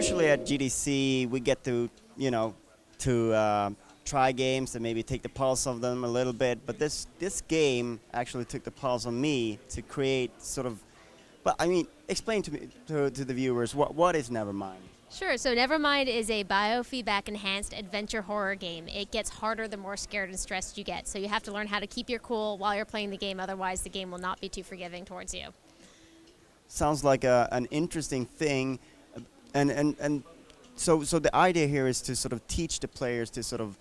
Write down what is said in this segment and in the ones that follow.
usually at GDC we get to, try games and maybe take the pulse of them a little bit. But this game actually took the pulse on me to create sort of. But I mean, explain to me to the viewers what is Nevermind. Sure, so Nevermind is a biofeedback enhanced adventure horror game. It gets harder the more scared and stressed you get. So you have to learn how to keep your cool while you're playing the game, otherwise the game will not be too forgiving towards you. Sounds like an interesting thing, and so the idea here is to sort of teach the players to sort of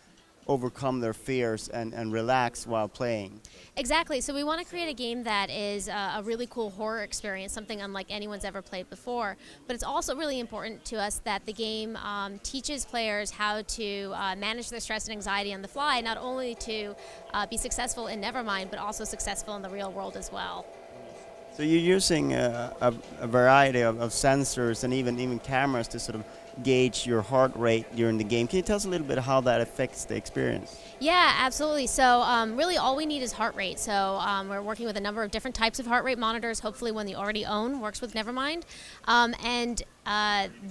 overcome their fears and relax while playing. Exactly. So we want to create a game that is a really cool horror experience, something unlike anyone's ever played before. But it's also really important to us that the game teaches players how to manage their stress and anxiety on the fly, not only to be successful in Nevermind, but also successful in the real world as well. So you're using a variety of sensors and even cameras to sort of gauge your heart rate during the game. Can you tell us a little bit how that affects the experience? Yeah, absolutely. So really all we need is heart rate. So we're working with a number of different types of heart rate monitors. Hopefully one you already own works with Nevermind. And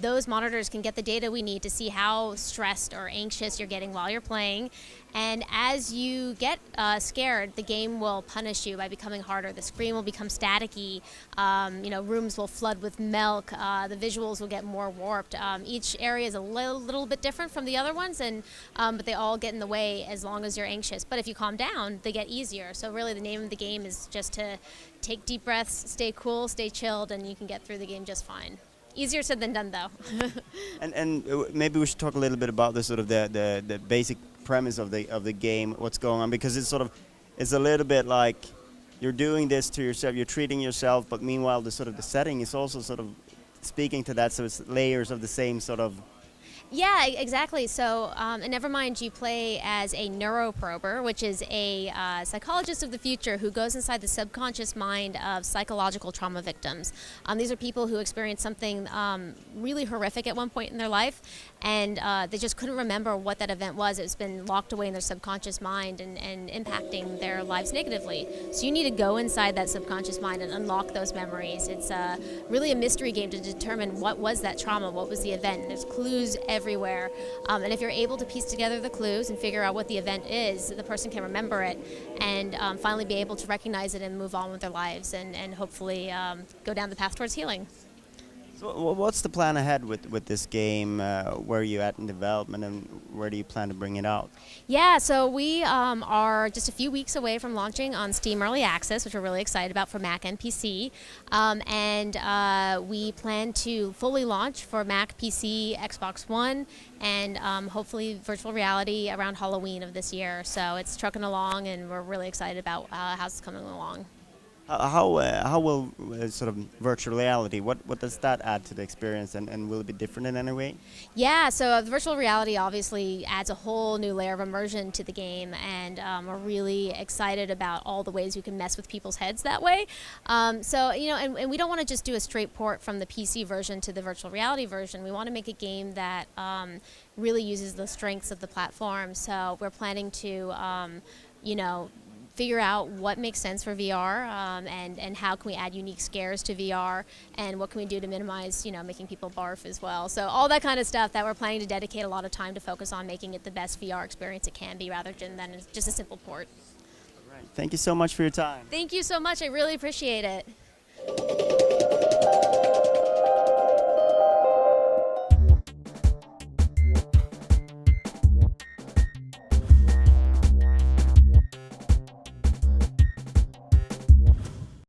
those monitors can get the data we need to see how stressed or anxious you're getting while you're playing. And as you get scared, the game will punish you by becoming harder. The screen will become staticky. Rooms will flood with milk. The visuals will get more warped. Each area is a little bit different from the other ones, but they all get in the way as long as you're anxious. But if you calm down, they get easier. So really the name of the game is just to take deep breaths, stay cool, stay chilled, and you can get through the game just fine. Easier said than done, though. and maybe we should talk a little bit about the sort of the basic premise of the game, what's going on, because it's a little bit like you're doing this to yourself, you're treating yourself, but meanwhile the setting is also sort of speaking to that, so it's layers of the same sort of. Yeah, exactly. So in Nevermind, you play as a neuroprober, which is a psychologist of the future who goes inside the subconscious mind of psychological trauma victims. These are people who experienced something really horrific at one point in their life, and they just couldn't remember what that event was. It's been locked away in their subconscious mind and impacting their lives negatively. So you need to go inside that subconscious mind and unlock those memories. It's really a mystery game to determine what was that trauma, what was the event. There's clues everywhere, and if you're able to piece together the clues and figure out what the event is, the person can remember it and finally be able to recognize it and move on with their lives and hopefully go down the path towards healing. So what's the plan ahead with this game? Where are you at in development, and where do you plan to bring it out? Yeah, so we are just a few weeks away from launching on Steam Early Access, which we're really excited about for Mac and PC. And we plan to fully launch for Mac, PC, Xbox One, and hopefully virtual reality around Halloween of this year. So it's trucking along, and we're really excited about how it's coming along. How will sort of virtual reality, what does that add to the experience, and will it be different in any way? Yeah, so the virtual reality obviously adds a whole new layer of immersion to the game, and we're really excited about all the ways you can mess with people's heads that way. And we don't want to just do a straight port from the PC version to the virtual reality version. We want to make a game that really uses the strengths of the platform. So we're planning to, figure out what makes sense for VR and how can we add unique scares to VR, and what can we do to minimize, making people barf as well. So all that kind of stuff that we're planning to dedicate a lot of time to focus on making it the best VR experience it can be, rather than just a simple port. All right. Thank you so much for your time. Thank you so much. I really appreciate it.